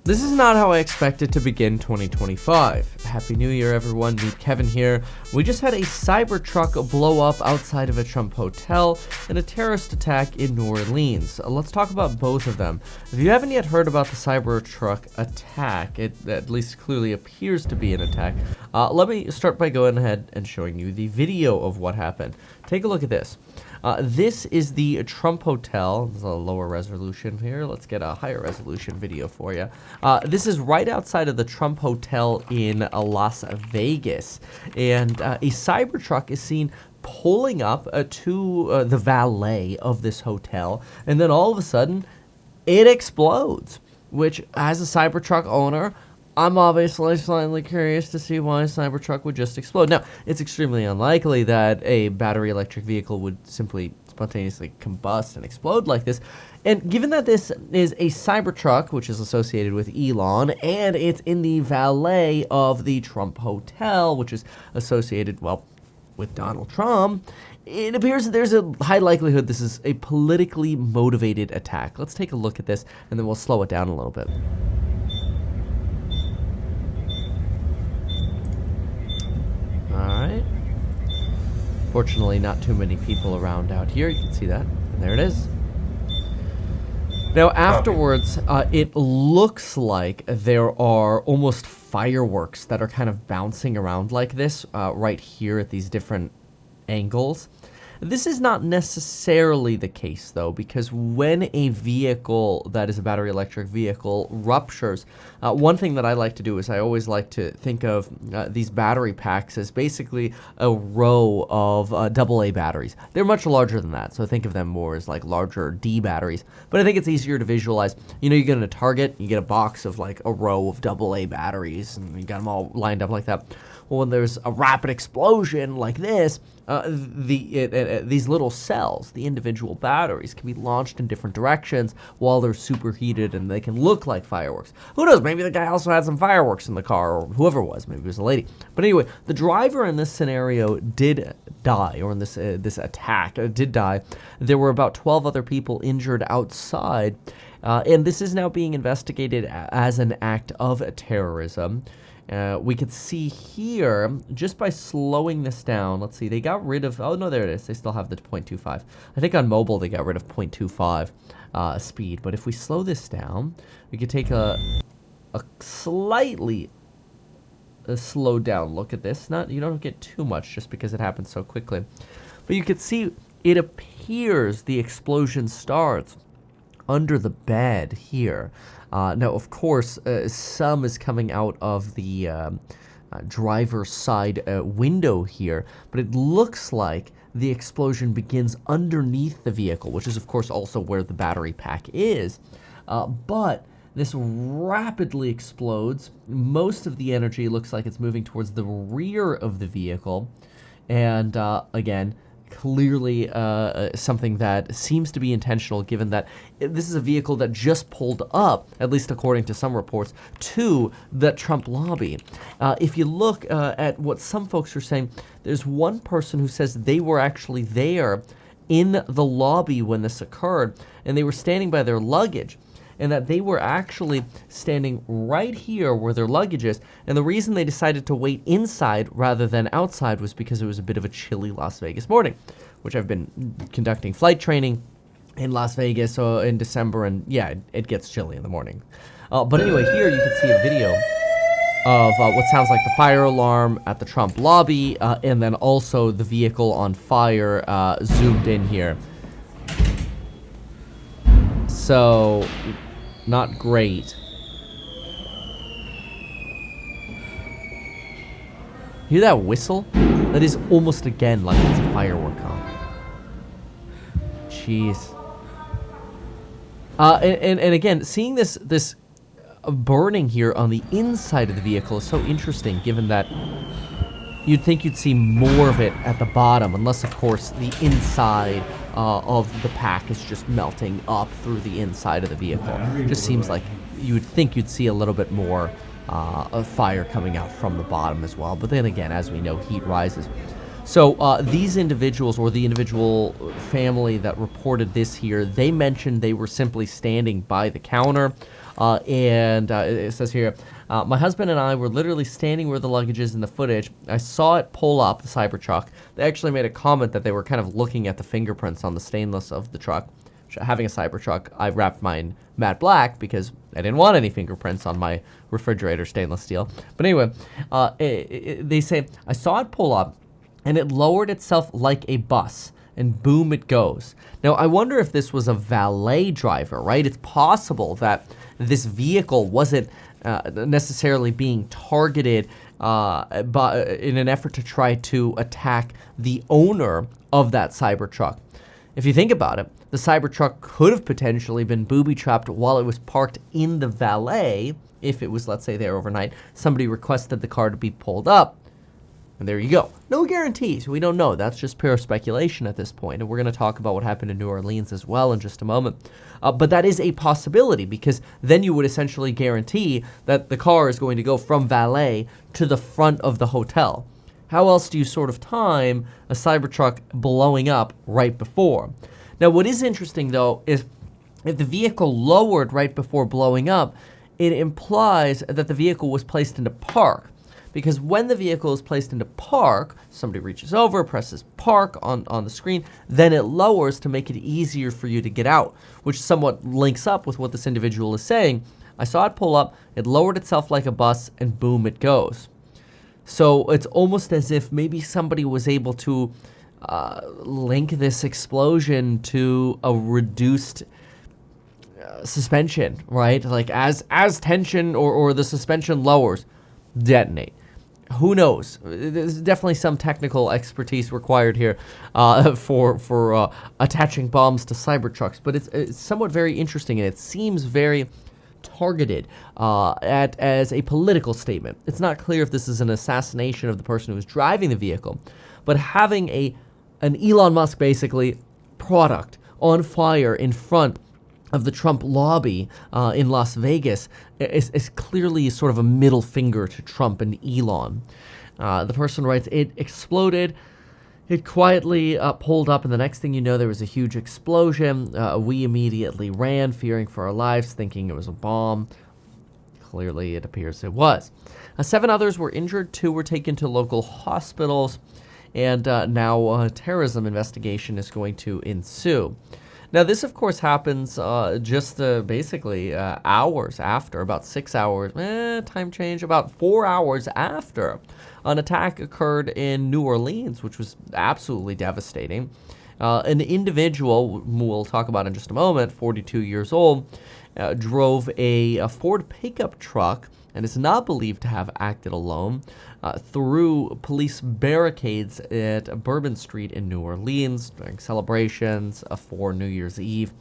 This is not how I expected to begin 2025. Happy New Year, everyone. Meet Kevin here. We just had a Cybertruck blow up outside of a Trump hotel and a terrorist attack in New Orleans. Let's talk about both of them. If you haven't yet heard about the Cybertruck attack, it at least clearly appears to be an attack, let me start by going ahead and showing you the video of what happened. Take a look at this. This is the Trump Hotel. There's a lower resolution here. Let's get a higher resolution video for you. This is right outside of the Trump Hotel in Las Vegas. And a Cybertruck is seen pulling up to the valet of this hotel. And then all of a sudden, it explodes. Which, as a Cybertruck owner, I'm obviously slightly curious to see why a Cybertruck would just explode. Now, it's extremely unlikely that a battery electric vehicle would simply spontaneously combust and explode like this. And given that this is a Cybertruck, which is associated with Elon, and it's in the valet of the Trump Hotel, which is associated, well, with Donald Trump, it appears that there's a high likelihood this is a politically motivated attack. Let's take a look at this, and then we'll slow it down a little bit. Alright. Fortunately, not too many people around out here. You can see that. And there it is. Now, afterwards, it looks like there are almost fireworks that are kind of bouncing around like this right here at these different angles. This is not necessarily the case, though, because when a vehicle that is a battery electric vehicle ruptures, one thing that I like to do is I always like to think of these battery packs as basically a row of AA batteries. They're much larger than that, so think of them more as like larger D batteries. But I think it's easier to visualize. You know, you get in a Target, you get a box of like a row of AA batteries, and you got them all lined up like that. Well, when there's a rapid explosion like this, these little cells, the individual batteries, can be launched in different directions while they're superheated, and they can look like fireworks. Who knows? Maybe the guy also had some fireworks in the car, or whoever it was. Maybe it was a lady. But anyway, the driver in this scenario did die, or in this attack did die. There were about 12 other people injured outside, and this is now being investigated as an act of terrorism. We could see here, just by slowing this down, let's see, they got rid of, oh no, there it is, they still have the 0.25. I think on mobile they got rid of 0.25 speed, but if we slow this down, we could take a slightly slowed down look at this. You don't get too much just because it happens so quickly. But you could see, it appears the explosion starts under the bed here. Now, of course, some is coming out of the driver's side window here, but it looks like the explosion begins underneath the vehicle, which is, of course, also where the battery pack is. But this rapidly explodes. Most of the energy looks like it's moving towards the rear of the vehicle. And again, clearly something that seems to be intentional, given that this is a vehicle that just pulled up, at least according to some reports, to the Trump lobby. If you look at what some folks are saying, there's one person who says they were actually there in the lobby when this occurred, and they were standing by their luggage, and that they were actually standing right here where their luggage is. And the reason they decided to wait inside rather than outside was because it was a bit of a chilly Las Vegas morning, which I've been conducting flight training in Las Vegas in December, and yeah, it gets chilly in the morning. But anyway, here you can see a video of what sounds like the fire alarm at the Trump lobby, and then also the vehicle on fire zoomed in here. So, not great. Hear that whistle? That is almost again like it's a firework on. Jeez. And again, seeing this burning here on the inside of the vehicle is so interesting, given that you'd think you'd see more of it at the bottom, unless, of course, the inside of the pack is just melting up through the inside of the vehicle. It just seems like you would think you'd see a little bit more of fire coming out from the bottom as well. But then again, as we know, heat rises. So these individuals, or the individual family that reported this here, they mentioned they were simply standing by the counter. And it says here, my husband and I were literally standing where the luggage is in the footage. I saw it pull up, the Cybertruck. They actually made a comment that they were kind of looking at the fingerprints on the stainless of the truck. Having a Cybertruck, I wrapped mine matte black because I didn't want any fingerprints on my refrigerator stainless steel. But anyway, they say, I saw it pull up, and it lowered itself like a bus, and boom, it goes. Now, I wonder if this was a valet driver, right? It's possible that this vehicle wasn't necessarily being targeted in an effort to try to attack the owner of that Cybertruck. If you think about it, the Cybertruck could have potentially been booby-trapped while it was parked in the valet. If it was, let's say, there overnight, somebody requested the car to be pulled up, and there you go. No guarantees. We don't know. That's just pure speculation at this point. And we're going to talk about what happened in New Orleans as well in just a moment. But that is a possibility, because then you would essentially guarantee that the car is going to go from valet to the front of the hotel. How else do you sort of time a Cybertruck blowing up right before? Now, what is interesting, though, is if the vehicle lowered right before blowing up, it implies that the vehicle was placed into park. Because when the vehicle is placed into park, somebody reaches over, presses park on the screen, then it lowers to make it easier for you to get out, which somewhat links up with what this individual is saying. I saw it pull up, it lowered itself like a bus, and boom, it goes. So it's almost as if maybe somebody was able to link this explosion to a reduced suspension, right? Like as tension or the suspension lowers, detonate. Who knows? There's definitely some technical expertise required here for attaching bombs to Cybertrucks, but it's somewhat very interesting, and it seems very targeted as a political statement. It's not clear if this is an assassination of the person who was driving the vehicle, but having an Elon Musk basically product on fire in front of the Trump lobby in Las Vegas is clearly sort of a middle finger to Trump and Elon. The person writes, it exploded. It quietly pulled up, and the next thing you know, there was a huge explosion. We immediately ran, fearing for our lives, thinking it was a bomb. Clearly, it appears it was. 7 others were injured. 2 were taken to local hospitals, and now a terrorism investigation is going to ensue. Now, this, of course, happens just basically hours after, about 6 hours, time change, about 4 hours after an attack occurred in New Orleans, which was absolutely devastating. An individual, we'll talk about in just a moment, 42 years old, drove a Ford pickup truck and is not believed to have acted alone through police barricades at Bourbon Street in New Orleans during celebrations for New Year's Eve.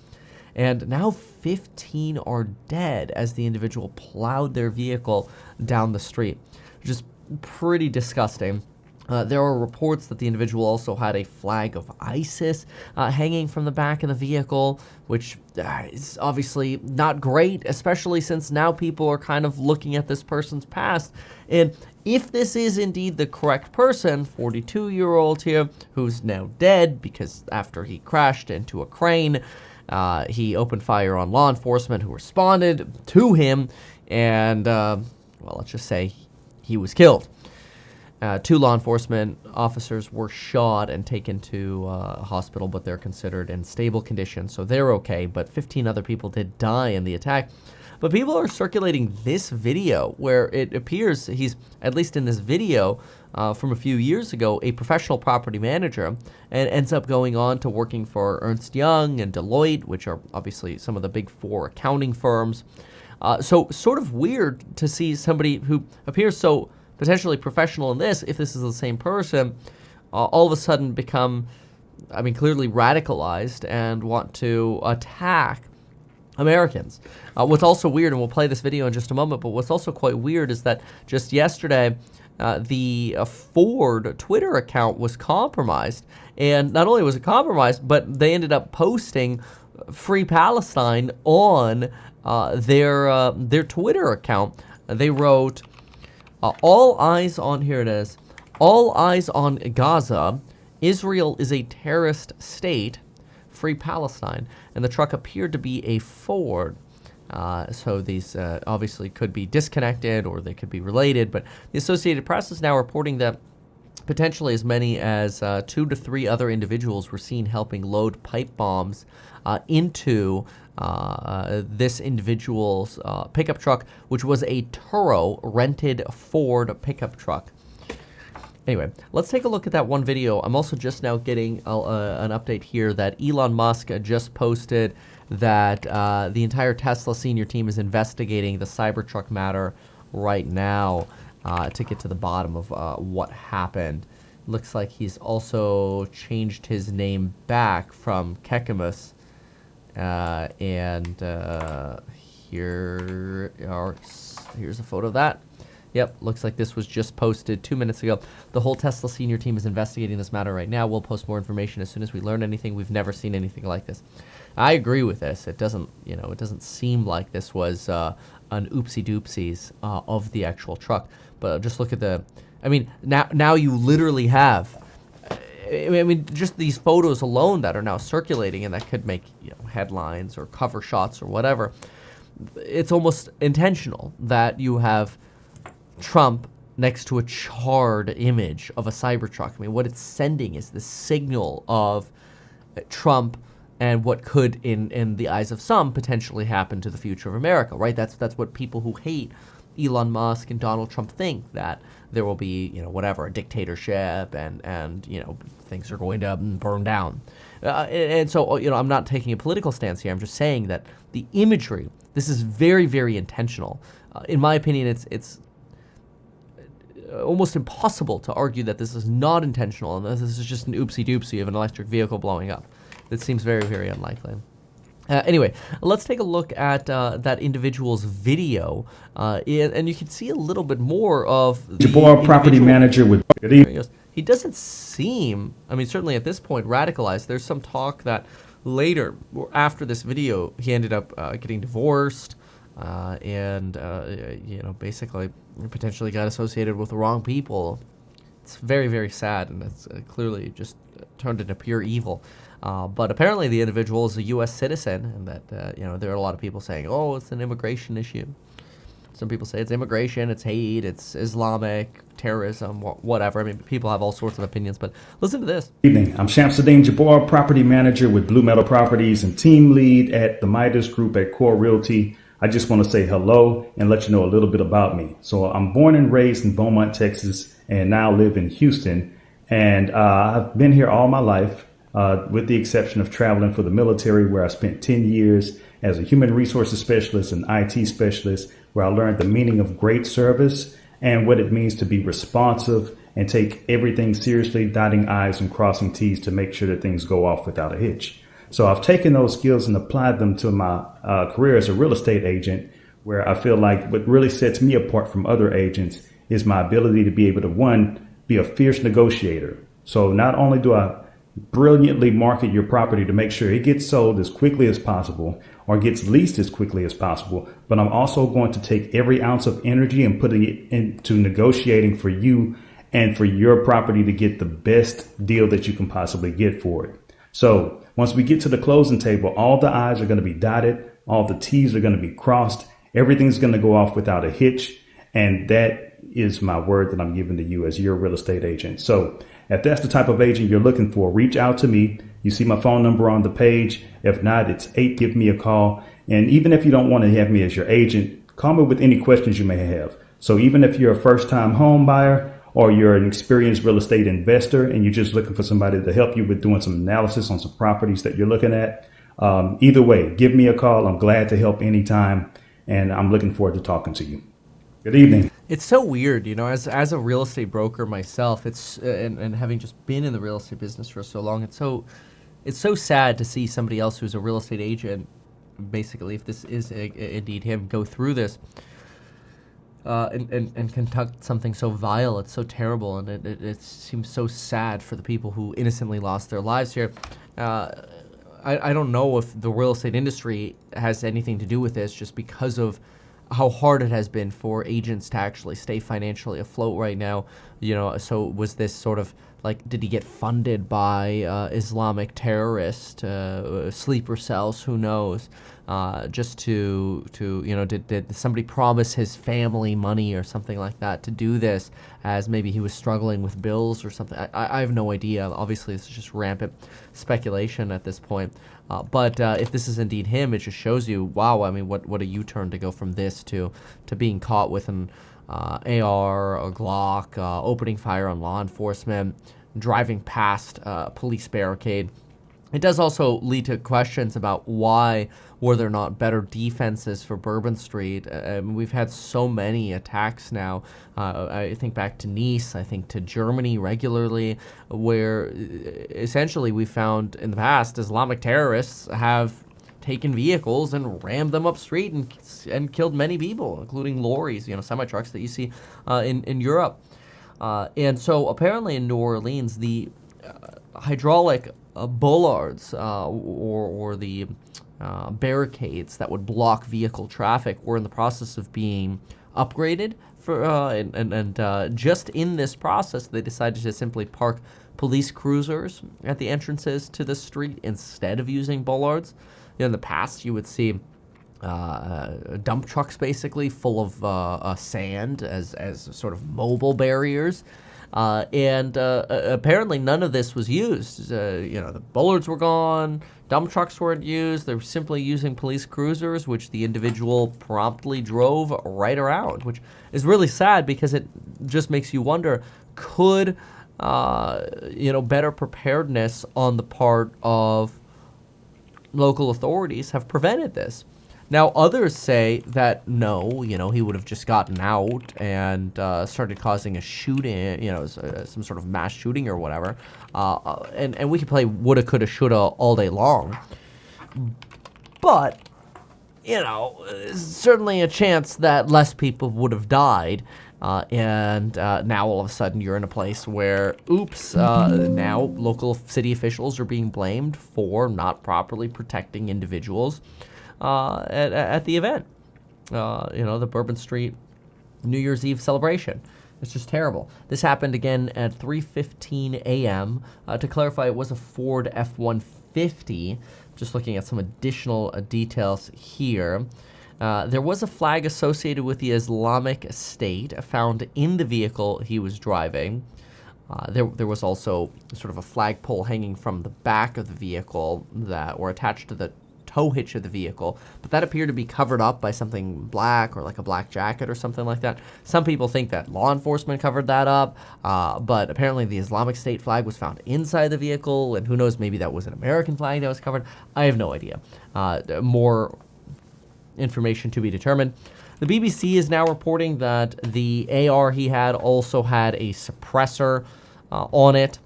And now 15 are dead as the individual plowed their vehicle down the street. Just pretty disgusting. There are reports that the individual also had a flag of ISIS hanging from the back of the vehicle, which is obviously not great, especially since now people are kind of looking at this person's past. And if this is indeed the correct person, 42-year-old here, who's now dead because after he crashed into a crane, he opened fire on law enforcement who responded to him, and, well, let's just say he was killed. 2 law enforcement officers were shot and taken to a hospital, but they're considered in stable condition, so they're okay. But 15 other people did die in the attack. But people are circulating this video where it appears he's, at least in this video from a few years ago, a professional property manager, and ends up going on to working for Ernst Young and Deloitte, which are obviously some of the big 4 accounting firms. So sort of weird to see somebody who appears so potentially professional in this, if this is the same person, all of a sudden become, I mean, clearly radicalized and want to attack Americans. What's also weird, and we'll play this video in just a moment, but what's also quite weird is that just yesterday, the Ford Twitter account was compromised. And not only was it compromised, but they ended up posting Free Palestine on their Twitter account. They wrote, all eyes on, here it is, All eyes on Gaza. Israel is a terrorist state. Free Palestine. And the truck appeared to be a Ford. So these obviously could be disconnected or they could be related. But the Associated Press is now reporting that potentially as many as 2 to 3 other individuals were seen helping load pipe bombs into this individual's pickup truck, which was a Turo rented Ford pickup truck. Anyway, let's take a look at that one video. I'm also just now getting an update here that Elon Musk just posted that the entire Tesla senior team is investigating the Cybertruck matter right now to get to the bottom of what happened. Looks like he's also changed his name back from Kekimus. Here's a photo of that. Yep, looks like this was just posted 2 minutes ago. The whole Tesla senior team is investigating this matter right now. We'll post more information as soon as we learn anything. We've never seen anything like this. I agree with this. It doesn't seem like this was an oopsie doopsies of the actual truck. But just look at now you literally have. I mean, just these photos alone that are now circulating and that could make headlines or cover shots or whatever. It's almost intentional that you have Trump next to a charred image of a Cybertruck. I mean, what it's sending is the signal of Trump and what could, in the eyes of some, potentially happen to the future of America, right? That's what people who hate Elon Musk and Donald Trump think, that there will be, a dictatorship and things are going to burn down. And so, I'm not taking a political stance here. I'm just saying that the imagery, this is very, very intentional. In my opinion, it's almost impossible to argue that this is not intentional and this is just an oopsie-doopsie of an electric vehicle blowing up. That seems very, very unlikely. Anyway, let's take a look at that individual's video, and you can see a little bit more of the Jabbar, property manager with... He doesn't seem, certainly at this point, radicalized. There's some talk that later, after this video, he ended up getting divorced, and basically potentially got associated with the wrong people. It's very, very sad, and it's clearly just turned into pure evil. But apparently the individual is a U.S. citizen, and that, there are a lot of people saying, oh, it's an immigration issue. Some people say it's immigration, it's hate, it's Islamic, terrorism, whatever. People have all sorts of opinions, but listen to this. Good evening. I'm Shamsud Din Jabbar, property manager with Blue Metal Properties and team lead at the Midas Group at Core Realty. I just want to say hello and let you know a little bit about me. So I'm born and raised in Beaumont, Texas, and now live in Houston. And I've been here all my life, with the exception of traveling for the military, where I spent 10 years as a human resources specialist and IT specialist, where I learned the meaning of great service and what it means to be responsive and take everything seriously, dotting I's and crossing T's to make sure that things go off without a hitch. So I've taken those skills and applied them to my career as a real estate agent, where I feel like what really sets me apart from other agents is my ability to be able to, one, be a fierce negotiator. So not only do I brilliantly market your property to make sure it gets sold as quickly as possible or gets leased as quickly as possible, but I'm also going to take every ounce of energy and putting it into negotiating for you and for your property to get the best deal that you can possibly get for it. So once we get to the closing table, all the I's are going to be dotted, all the T's are going to be crossed, everything's going to go off without a hitch, and that is my word that I'm giving to you as your real estate agent. So if that's the type of agent you're looking for, reach out to me. You see my phone number on the page. If not, it's 8. Give me a call. And even if you don't want to have me as your agent, call me with any questions you may have. So even if you're a first-time home buyer or you're an experienced real estate investor and you're just looking for somebody to help you with doing some analysis on some properties that you're looking at, either way, give me a call. I'm glad to help anytime, and I'm looking forward to talking to you. Good evening. It's so weird, as a real estate broker myself, it's and having just been in the real estate business for so long, it's so sad to see somebody else who's a real estate agent, basically, if this is indeed him, go through this and conduct something so vile. It's so terrible, and it seems so sad for the people who innocently lost their lives here. I don't know if the real estate industry has anything to do with this, just because of how hard it has been for agents to actually stay financially afloat right now. So was this sort of like, did he get funded by Islamic terrorists, sleeper cells? Who knows? Just to did somebody promise his family money or something like that to do this, as maybe he was struggling with bills or something? I have no idea. Obviously, this is just rampant speculation at this point. But if this is indeed him, it just shows you, wow, I mean, what a U-turn to go from this to being caught with an AR, a Glock, opening fire on law enforcement, driving past a police barricade. It does also lead to questions about why were there not better defenses for Bourbon Street. We've had so many attacks now. I think back to Nice, I think to Germany regularly, where essentially we found in the past Islamic terrorists have taken vehicles and rammed them up street and killed many people, including lorries, semi-trucks that you see in Europe. And so apparently in New Orleans, the hydraulic bollards or the barricades that would block vehicle traffic were in the process of being upgraded for and just in this process they decided to simply park police cruisers at the entrances to the street instead of using bollards. In the past you would see dump trucks basically full of sand as sort of mobile barriers. And apparently none of this was used. The bollards were gone, dump trucks weren't used. They were simply using police cruisers, which the individual promptly drove right around, which is really sad because it just makes you wonder, could better preparedness on the part of local authorities have prevented this? Now, others say that no, he would have just gotten out and started causing a shooting, some sort of mass shooting or whatever. And we could play woulda, coulda, shoulda all day long. But, certainly a chance that less people would have died. And now all of a sudden you're in a place where, now local city officials are being blamed for not properly protecting individuals at the event. The Bourbon Street New Year's Eve celebration. It's just terrible. This happened again at 3:15 a.m. To clarify, it was a Ford F-150. Just looking at some additional details here. There was a flag associated with the Islamic State found in the vehicle he was driving. There was also sort of a flagpole hanging from the back of the vehicle that were attached to the tow hitch of the vehicle, but that appeared to be covered up by something black or like a black jacket or something like that. Some people think that law enforcement covered that up, but apparently the Islamic State flag was found inside the vehicle, and who knows, maybe that was an American flag that was covered. I have no idea. More information to be determined. The BBC is now reporting that the AR he had also had a suppressor on it.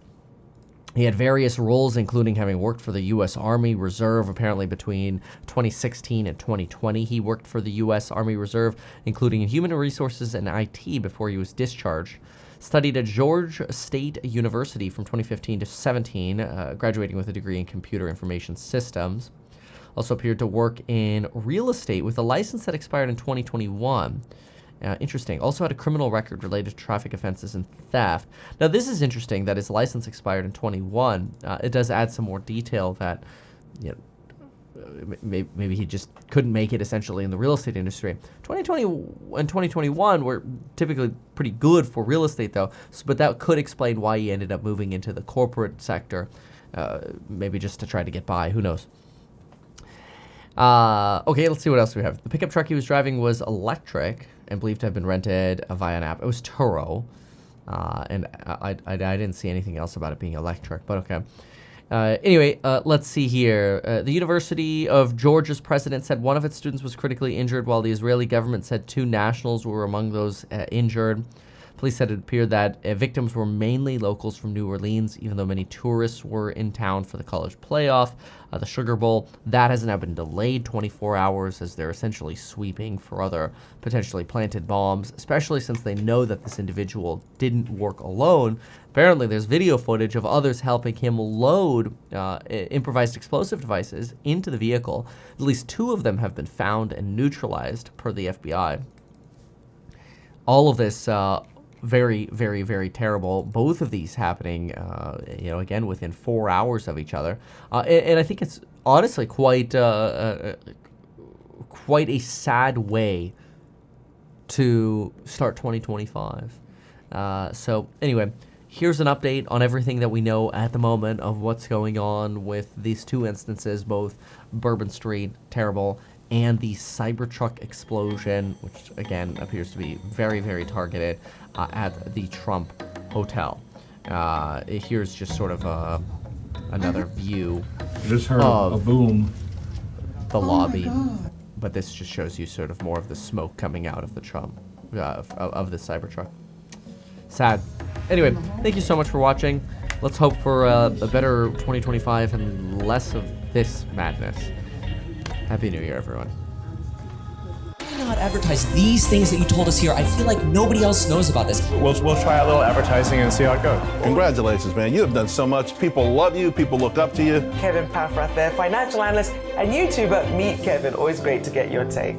He had various roles, including having worked for the U.S. Army Reserve. Apparently between 2016 and 2020, he worked for the U.S. Army Reserve, including in human resources and IT before he was discharged. Studied at Georgia State University from 2015 to 17, graduating with a degree in computer information systems. Also appeared to work in real estate with a license that expired in 2021. Interesting. Also had a criminal record related to traffic offenses and theft. Now, this is interesting that his license expired in 21. It does add some more detail that, maybe he just couldn't make it essentially in the real estate industry. 2020 and 2021 were typically pretty good for real estate, though. But that could explain why he ended up moving into the corporate sector, maybe just to try to get by. Who knows? Okay, let's see what else we have. The pickup truck he was driving was electric and believed to have been rented via an app. It was Turo, and I didn't see anything else about it being electric, but okay. Anyway, let's see here. The University of Georgia's president said one of its students was critically injured, while the Israeli government said 2 nationals were among those injured. Police said it appeared that victims were mainly locals from New Orleans, even though many tourists were in town for the college playoff, the Sugar Bowl. That has now been delayed 24 hours as they're essentially sweeping for other potentially planted bombs, especially since they know that this individual didn't work alone. Apparently, there's video footage of others helping him load improvised explosive devices into the vehicle. At least 2 of them have been found and neutralized, per the FBI. All of this very, very, very terrible. Both of these happening, again, within 4 hours of each other. And I think it's honestly quite a sad way to start 2025. So anyway, here's an update on everything that we know at the moment of what's going on with these 2 instances, both Bourbon Street, terrible, and the Cybertruck explosion, which again appears to be very, very targeted at the Trump Hotel. Here's just sort of another view Just heard a boom. the lobby, but this just shows you sort of more of the smoke coming out of the Trump, of the Cybertruck. Sad. Anyway, thank you so much for watching. Let's hope for a better 2025 and less of this madness. Happy New Year, everyone. Why not advertise these things that you told us here? I feel like nobody else knows about this. We'll try a little advertising and see how it goes. Congratulations, man. You have done so much. People love you. People look up to you. Kevin Paffrath there, financial analyst and YouTuber. Meet Kevin. Always great to get your take.